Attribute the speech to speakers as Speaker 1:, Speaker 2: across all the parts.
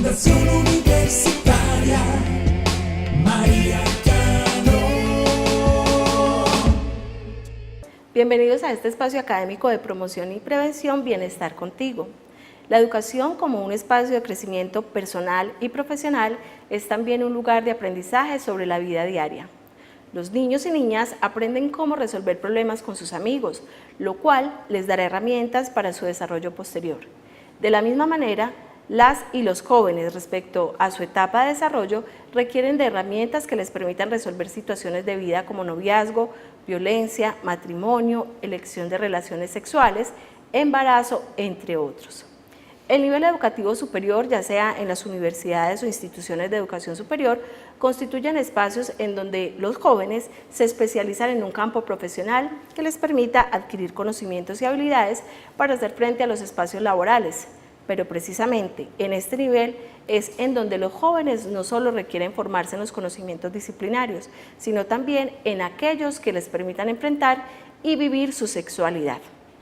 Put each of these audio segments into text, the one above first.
Speaker 1: Fundación Universitaria María Cano.
Speaker 2: Bienvenidos a este espacio académico de promoción y prevención Bienestar Contigo. La educación como un espacio de crecimiento personal y profesional es también un lugar de aprendizaje sobre la vida diaria. Los niños y niñas aprenden cómo resolver problemas con sus amigos, lo cual les dará herramientas para su desarrollo posterior. De la misma manera, las y los jóvenes respecto a su etapa de desarrollo requieren de herramientas que les permitan resolver situaciones de vida como noviazgo, violencia, matrimonio, elección de relaciones sexuales, embarazo, entre otros. El nivel educativo superior, ya sea en las universidades o instituciones de educación superior, constituyen espacios en donde los jóvenes se especializan en un campo profesional que les permita adquirir conocimientos y habilidades para hacer frente a los espacios laborales. Pero precisamente en este nivel es en donde los jóvenes no solo requieren formarse en los conocimientos disciplinarios, sino también en aquellos que les permitan enfrentar y vivir su sexualidad.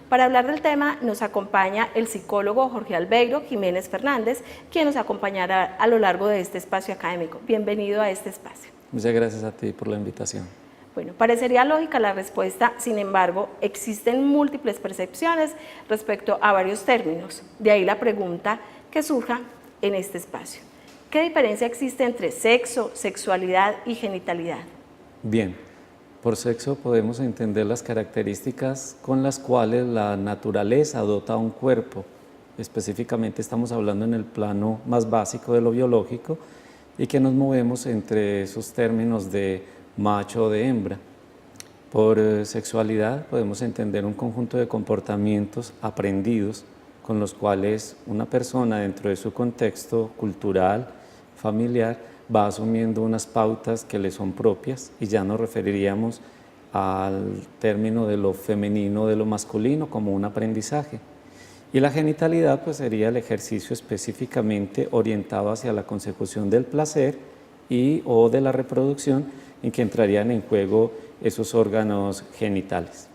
Speaker 2: Para hablar del tema nos acompaña el psicólogo Jorge Albeiro Jiménez Fernández, quien nos acompañará a lo largo de este espacio académico. Bienvenido a este espacio.
Speaker 3: Muchas gracias a ti por la invitación.
Speaker 2: Bueno, parecería lógica la respuesta, sin embargo, existen múltiples percepciones respecto a varios términos. De ahí la pregunta que surja en este espacio. ¿Qué diferencia existe entre sexo, sexualidad y genitalidad?
Speaker 3: Bien. Por sexo podemos entender las características con las cuales la naturaleza dota un cuerpo. Específicamente estamos hablando en el plano más básico de lo biológico y que nos movemos entre esos términos de macho o de hembra. Por sexualidad podemos entender un conjunto de comportamientos aprendidos con los cuales una persona dentro de su contexto cultural, familiar, va asumiendo unas pautas que le son propias y ya nos referiríamos al término de lo femenino o de lo masculino como un aprendizaje. Y la genitalidad pues sería el ejercicio específicamente orientado hacia la consecución del placer y o de la reproducción, en que entrarían en juego esos órganos genitales.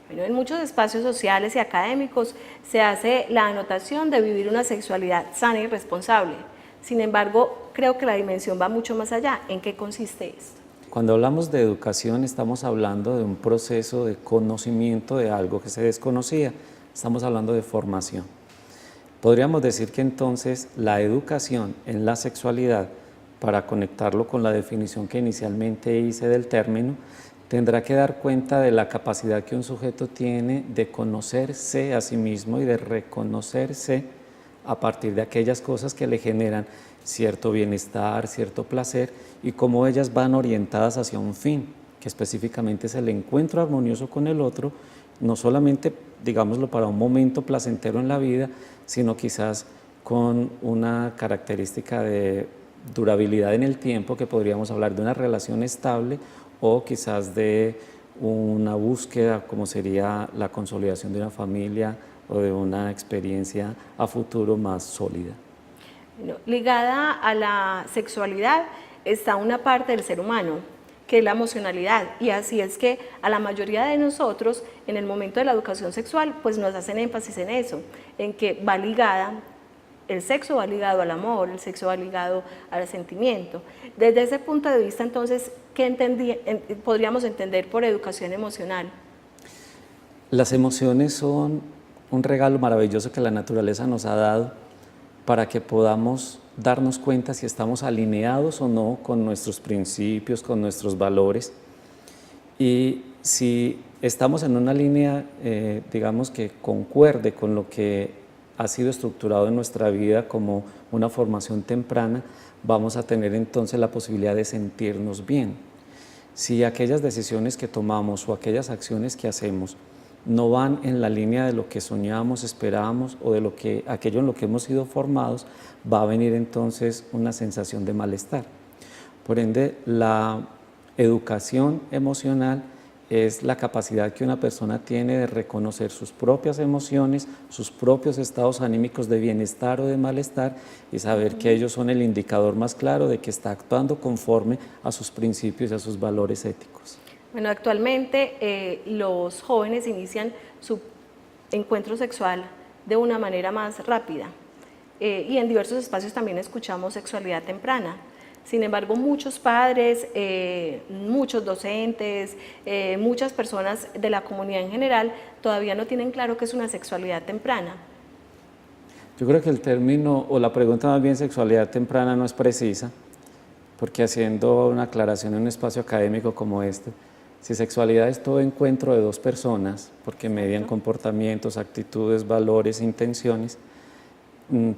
Speaker 2: Bueno, en muchos espacios sociales y académicos se hace la anotación de vivir una sexualidad sana y responsable. Sin embargo, creo que la dimensión va mucho más allá. ¿En qué consiste esto?
Speaker 3: Cuando hablamos de educación estamos hablando de un proceso de conocimiento de algo que se desconocía. Estamos hablando de formación. Podríamos decir que entonces la educación en la sexualidad, para conectarlo con la definición que inicialmente hice del término, tendrá que dar cuenta de la capacidad que un sujeto tiene de conocerse a sí mismo y de reconocerse a partir de aquellas cosas que le generan cierto bienestar, cierto placer, y cómo ellas van orientadas hacia un fin, que específicamente es el encuentro armonioso con el otro, no solamente, digámoslo, para un momento placentero en la vida, sino quizás con una característica de durabilidad en el tiempo, que podríamos hablar de una relación estable o quizás de una búsqueda, como sería la consolidación de una familia o de una experiencia a futuro más sólida.
Speaker 2: Bueno, ligada a la sexualidad está una parte del ser humano, que es la emocionalidad, y así es que a la mayoría de nosotros en el momento de la educación sexual pues nos hacen énfasis en eso, en que va ligada, el sexo va ligado al amor, el sexo va ligado al sentimiento. Desde ese punto de vista entonces, ¿qué podríamos entender por educación emocional?
Speaker 3: Las emociones son un regalo maravilloso que la naturaleza nos ha dado para que podamos darnos cuenta si estamos alineados o no con nuestros principios, con nuestros valores. Y si estamos en una línea, digamos que concuerde con lo que ha sido estructurado en nuestra vida como una formación temprana, vamos a tener entonces la posibilidad de sentirnos bien. Si aquellas decisiones que tomamos o aquellas acciones que hacemos no van en la línea de lo que soñamos, esperábamos o de aquello en lo que hemos sido formados, va a venir entonces una sensación de malestar. Por ende, la educación emocional es la capacidad que una persona tiene de reconocer sus propias emociones, sus propios estados anímicos de bienestar o de malestar y saber que ellos son el indicador más claro de que está actuando conforme a sus principios y a sus valores éticos.
Speaker 2: Bueno, actualmente los jóvenes inician su encuentro sexual de una manera más rápida. y en diversos espacios también escuchamos sexualidad temprana. Sin embargo, muchos padres, muchos docentes, muchas personas de la comunidad en general todavía no tienen claro qué es una sexualidad temprana.
Speaker 3: Yo creo que el término o la pregunta más bien sexualidad temprana no es precisa, porque haciendo una aclaración en un espacio académico como este, si sexualidad es todo encuentro de dos personas, porque median comportamientos, actitudes, valores, intenciones,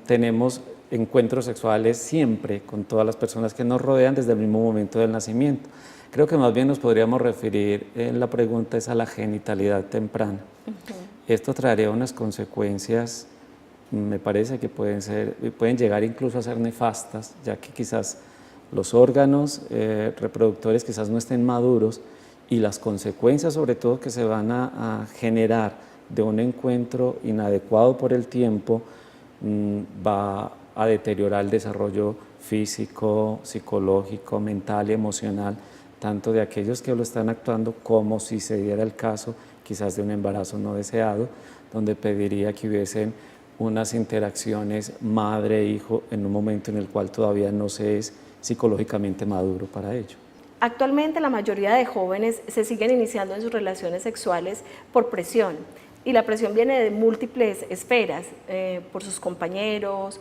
Speaker 3: tenemos encuentros sexuales siempre con todas las personas que nos rodean desde el mismo momento del nacimiento. Creo que más bien nos podríamos referir en la pregunta es a la genitalidad temprana. Esto traería unas consecuencias, me parece que pueden llegar incluso a ser nefastas, ya que quizás los órganos reproductores quizás no estén maduros y las consecuencias sobre todo que se van a generar de un encuentro inadecuado por el tiempo va a deteriorar el desarrollo físico, psicológico, mental y emocional, tanto de aquellos que lo están actuando como si se diera el caso quizás de un embarazo no deseado, donde pediría que hubiesen unas interacciones madre-hijo en un momento en el cual todavía no se es psicológicamente maduro para ello.
Speaker 2: Actualmente la mayoría de jóvenes se siguen iniciando en sus relaciones sexuales por presión. Y la presión viene de múltiples esferas, por sus compañeros,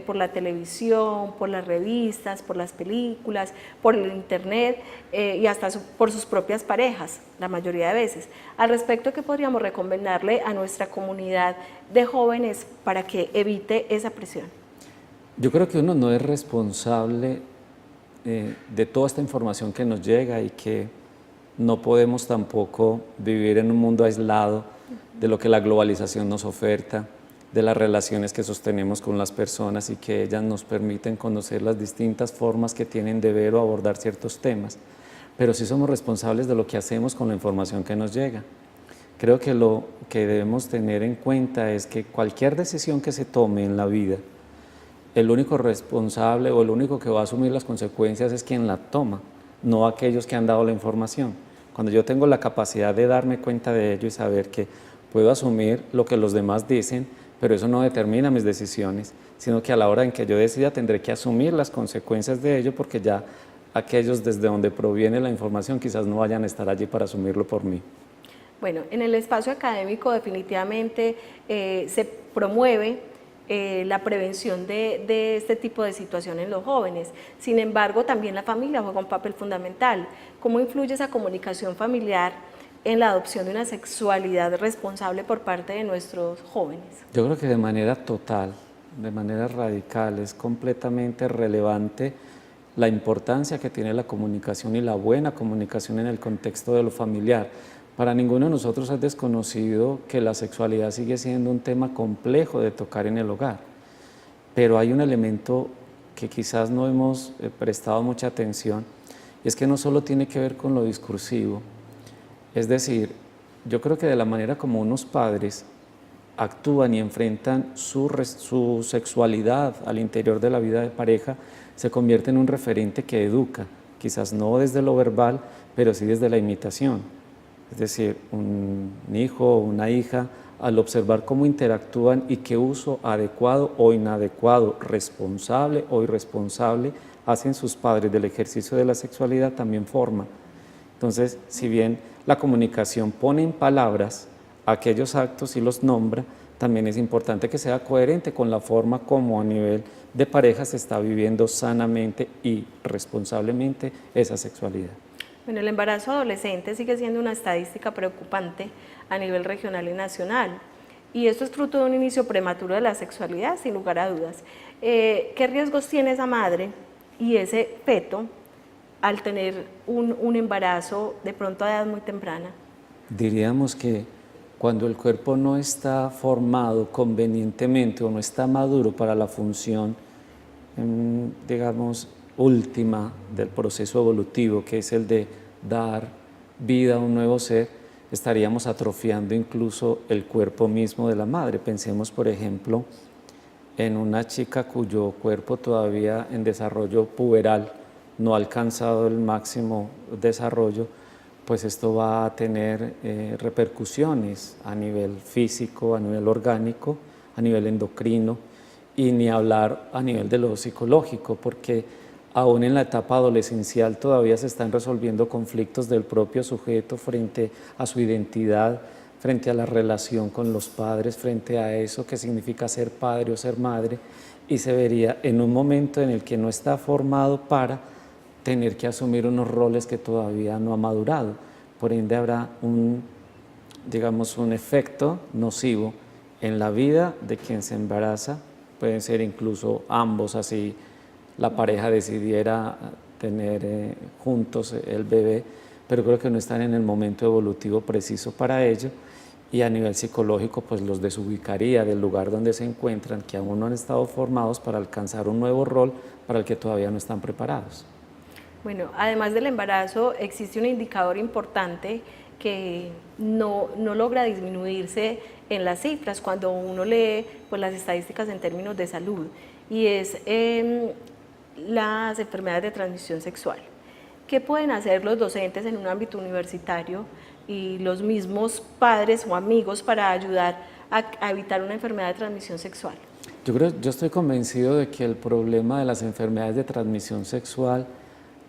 Speaker 2: por la televisión, por las revistas, por las películas, por el internet y hasta por sus propias parejas, la mayoría de veces. Al respecto, ¿qué podríamos recomendarle a nuestra comunidad de jóvenes para que evite esa presión?
Speaker 3: Yo creo que uno no es responsable de toda esta información que nos llega y que no podemos tampoco vivir en un mundo aislado de lo que la globalización nos oferta, de las relaciones que sostenemos con las personas y que ellas nos permiten conocer las distintas formas que tienen de ver o abordar ciertos temas. Pero sí somos responsables de lo que hacemos con la información que nos llega. Creo que lo que debemos tener en cuenta es que cualquier decisión que se tome en la vida, el único responsable o el único que va a asumir las consecuencias es quien la toma, no aquellos que han dado la información. Cuando yo tengo la capacidad de darme cuenta de ello y saber que puedo asumir lo que los demás dicen, pero eso no determina mis decisiones, sino que a la hora en que yo decida tendré que asumir las consecuencias de ello porque ya aquellos desde donde proviene la información quizás no vayan a estar allí para asumirlo por mí.
Speaker 2: Bueno, en el espacio académico definitivamente se promueve la prevención de este tipo de situaciones en los jóvenes. Sin embargo, también la familia juega un papel fundamental. ¿Cómo influye esa comunicación familiar en la adopción de una sexualidad responsable por parte de nuestros jóvenes?
Speaker 3: Yo creo que de manera total, de manera radical, es completamente relevante la importancia que tiene la comunicación y la buena comunicación en el contexto de lo familiar. Para ninguno de nosotros es desconocido que la sexualidad sigue siendo un tema complejo de tocar en el hogar, pero hay un elemento que quizás no hemos prestado mucha atención, y es que no solo tiene que ver con lo discursivo, es decir, yo creo que de la manera como unos padres actúan y enfrentan su sexualidad al interior de la vida de pareja, se convierte en un referente que educa, quizás no desde lo verbal, pero sí desde la imitación. Es decir, un hijo o una hija, al observar cómo interactúan y qué uso adecuado o inadecuado, responsable o irresponsable hacen sus padres del ejercicio de la sexualidad, también forma. Entonces, si bien la comunicación pone en palabras aquellos actos y los nombra, también es importante que sea coherente con la forma como a nivel de pareja se está viviendo sanamente y responsablemente esa sexualidad.
Speaker 2: Bueno, el embarazo adolescente sigue siendo una estadística preocupante a nivel regional y nacional. Y esto es fruto de un inicio prematuro de la sexualidad, sin lugar a dudas. ¿Qué riesgos tiene esa madre y ese feto al tener un embarazo de pronto a edad muy temprana?
Speaker 3: Diríamos que cuando el cuerpo no está formado convenientemente o no está maduro para la función, digamos, última del proceso evolutivo, que es el de dar vida a un nuevo ser, estaríamos atrofiando incluso el cuerpo mismo de la madre. Pensemos, por ejemplo, en una chica cuyo cuerpo todavía en desarrollo puberal no ha alcanzado el máximo desarrollo, pues esto va a tener repercusiones a nivel físico, a nivel orgánico, a nivel endocrino, y ni hablar a nivel de lo psicológico, porque aún en la etapa adolescencial todavía se están resolviendo conflictos del propio sujeto frente a su identidad, frente a la relación con los padres, frente a eso que significa ser padre o ser madre, y se vería en un momento en el que no está formado para tener que asumir unos roles que todavía no ha madurado. Por ende habrá digamos, un efecto nocivo en la vida de quien se embaraza. Pueden ser incluso ambos, así la pareja decidiera tener juntos el bebé, pero creo que no están en el momento evolutivo preciso para ello, y a nivel psicológico pues los desubicaría del lugar donde se encuentran, que aún no han estado formados para alcanzar un nuevo rol para el que todavía no están preparados.
Speaker 2: Bueno, además del embarazo, existe un indicador importante que no logra disminuirse en las cifras cuando uno lee pues, las estadísticas en términos de salud, y es las enfermedades de transmisión sexual. ¿Qué pueden hacer los docentes en un ámbito universitario y los mismos padres o amigos para ayudar a evitar una enfermedad de transmisión sexual?
Speaker 3: Yo estoy convencido de que el problema de las enfermedades de transmisión sexual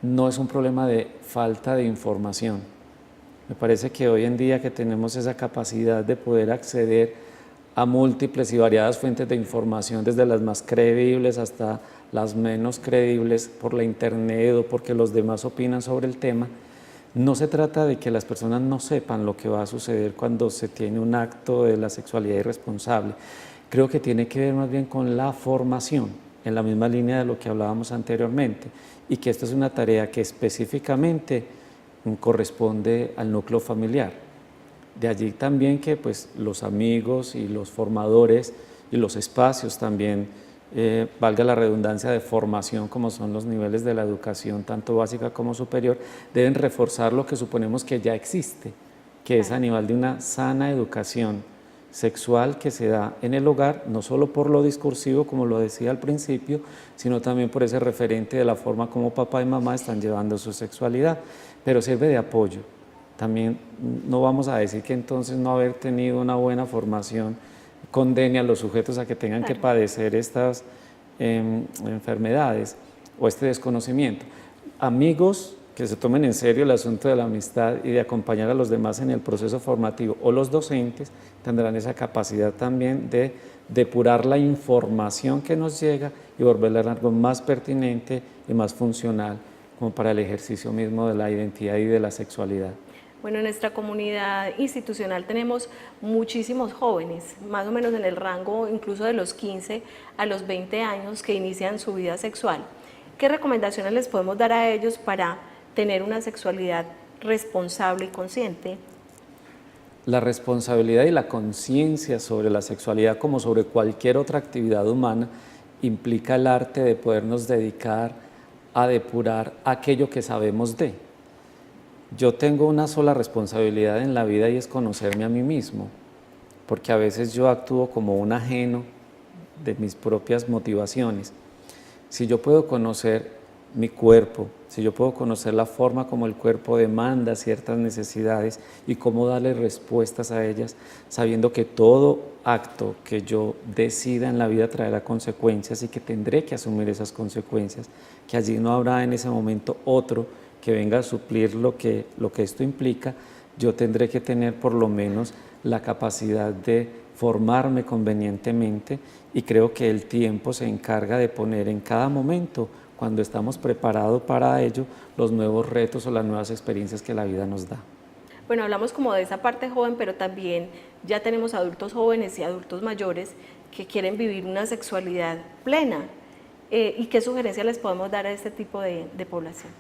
Speaker 3: no es un problema de falta de información. Me parece que hoy en día que tenemos esa capacidad de poder acceder a múltiples y variadas fuentes de información, desde las más creíbles hasta las menos creíbles por la internet o porque los demás opinan sobre el tema, no se trata de que las personas no sepan lo que va a suceder cuando se tiene un acto de la sexualidad irresponsable. Creo que tiene que ver más bien con la formación, en la misma línea de lo que hablábamos anteriormente, y que esto es una tarea que específicamente corresponde al núcleo familiar. De allí también que pues, los amigos y los formadores y los espacios también, valga la redundancia, de formación, como son los niveles de la educación, tanto básica como superior, deben reforzar lo que suponemos que ya existe, que es a nivel de una sana educación sexual que se da en el hogar, no solo por lo discursivo, como lo decía al principio, sino también por ese referente de la forma como papá y mamá están llevando su sexualidad, pero sirve de apoyo. También no vamos a decir que entonces no haber tenido una buena formación condene a los sujetos a que tengan que padecer estas enfermedades o este desconocimiento. Amigos que se tomen en serio el asunto de la amistad y de acompañar a los demás en el proceso formativo, o los docentes tendrán esa capacidad también de depurar la información que nos llega y volverla algo más pertinente y más funcional como para el ejercicio mismo de la identidad y de la sexualidad.
Speaker 2: Bueno, en nuestra comunidad institucional tenemos muchísimos jóvenes, más o menos en el rango incluso de los 15 a los 20 años, que inician su vida sexual. ¿Qué recomendaciones les podemos dar a ellos para tener una sexualidad responsable y consciente?
Speaker 3: La responsabilidad y la conciencia sobre la sexualidad, como sobre cualquier otra actividad humana, implica el arte de podernos dedicar a depurar aquello que sabemos de. Yo tengo una sola responsabilidad en la vida y es conocerme a mí mismo, porque a veces yo actúo como un ajeno de mis propias motivaciones. Si yo puedo conocer mi cuerpo, si yo puedo conocer la forma como el cuerpo demanda ciertas necesidades y cómo darle respuestas a ellas, sabiendo que todo acto que yo decida en la vida traerá consecuencias y que tendré que asumir esas consecuencias, que allí no habrá en ese momento otro que venga a suplir lo que esto implica, yo tendré que tener por lo menos la capacidad de formarme convenientemente, y creo que el tiempo se encarga de poner en cada momento, cuando estamos preparados para ello, los nuevos retos o las nuevas experiencias que la vida nos da.
Speaker 2: Bueno, hablamos como de esa parte joven, pero también ya tenemos adultos jóvenes y adultos mayores que quieren vivir una sexualidad plena. ¿Y qué sugerencias les podemos dar a este tipo de población?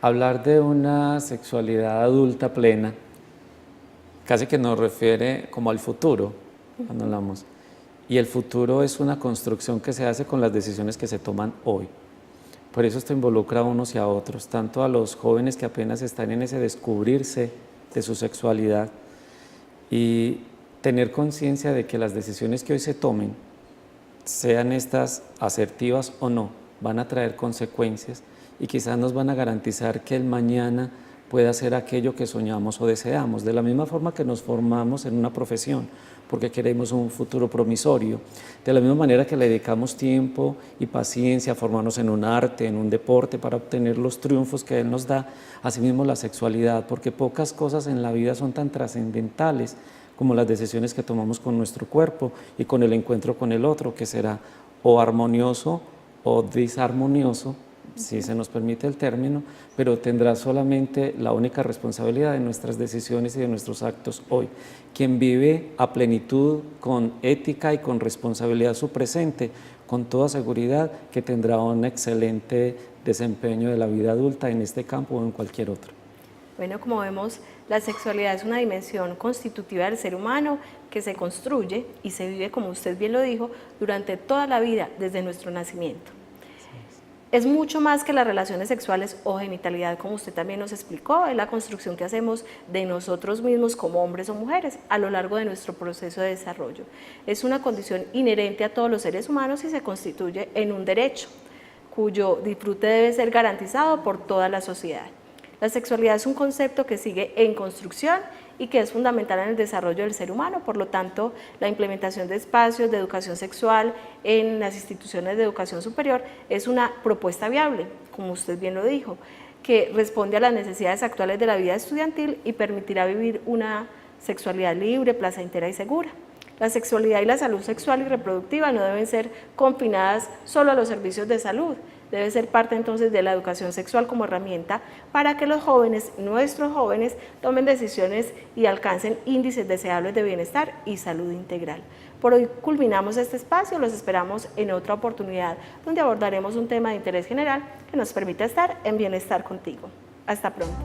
Speaker 3: Hablar de una sexualidad adulta plena casi que nos refiere como al futuro, cuando hablamos. Y el futuro es una construcción que se hace con las decisiones que se toman hoy. Por eso esto involucra a unos y a otros, tanto a los jóvenes que apenas están en ese descubrirse de su sexualidad, y tener conciencia de que las decisiones que hoy se tomen, sean estas asertivas o no, van a traer consecuencias y quizás nos van a garantizar que el mañana pueda ser aquello que soñamos o deseamos, de la misma forma que nos formamos en una profesión, porque queremos un futuro promisorio, de la misma manera que le dedicamos tiempo y paciencia a formarnos en un arte, en un deporte, para obtener los triunfos que Él nos da, asimismo la sexualidad, porque pocas cosas en la vida son tan trascendentales como las decisiones que tomamos con nuestro cuerpo y con el encuentro con el otro, que será o armonioso o disarmonioso, si se nos permite el término, pero tendrá solamente la única responsabilidad de nuestras decisiones y de nuestros actos hoy. Quien vive a plenitud, con ética y con responsabilidad su presente, con toda seguridad que tendrá un excelente desempeño de la vida adulta en este campo o en cualquier otro.
Speaker 2: Bueno, como vemos, la sexualidad es una dimensión constitutiva del ser humano que se construye y se vive, como usted bien lo dijo, durante toda la vida, desde nuestro nacimiento. Es mucho más que las relaciones sexuales o genitalidad, como usted también nos explicó, es la construcción que hacemos de nosotros mismos como hombres o mujeres a lo largo de nuestro proceso de desarrollo. Es una condición inherente a todos los seres humanos y se constituye en un derecho, cuyo disfrute debe ser garantizado por toda la sociedad. La sexualidad es un concepto que sigue en construcción y que es fundamental en el desarrollo del ser humano, por lo tanto, la implementación de espacios de educación sexual en las instituciones de educación superior es una propuesta viable, como usted bien lo dijo, que responde a las necesidades actuales de la vida estudiantil y permitirá vivir una sexualidad libre, placentera y segura. La sexualidad y la salud sexual y reproductiva no deben ser confinadas solo a los servicios de salud, debe ser parte entonces de la educación sexual como herramienta para que los jóvenes, nuestros jóvenes, tomen decisiones y alcancen índices deseables de bienestar y salud integral. Por hoy culminamos este espacio, los esperamos en otra oportunidad donde abordaremos un tema de interés general que nos permita estar en bienestar contigo. Hasta pronto.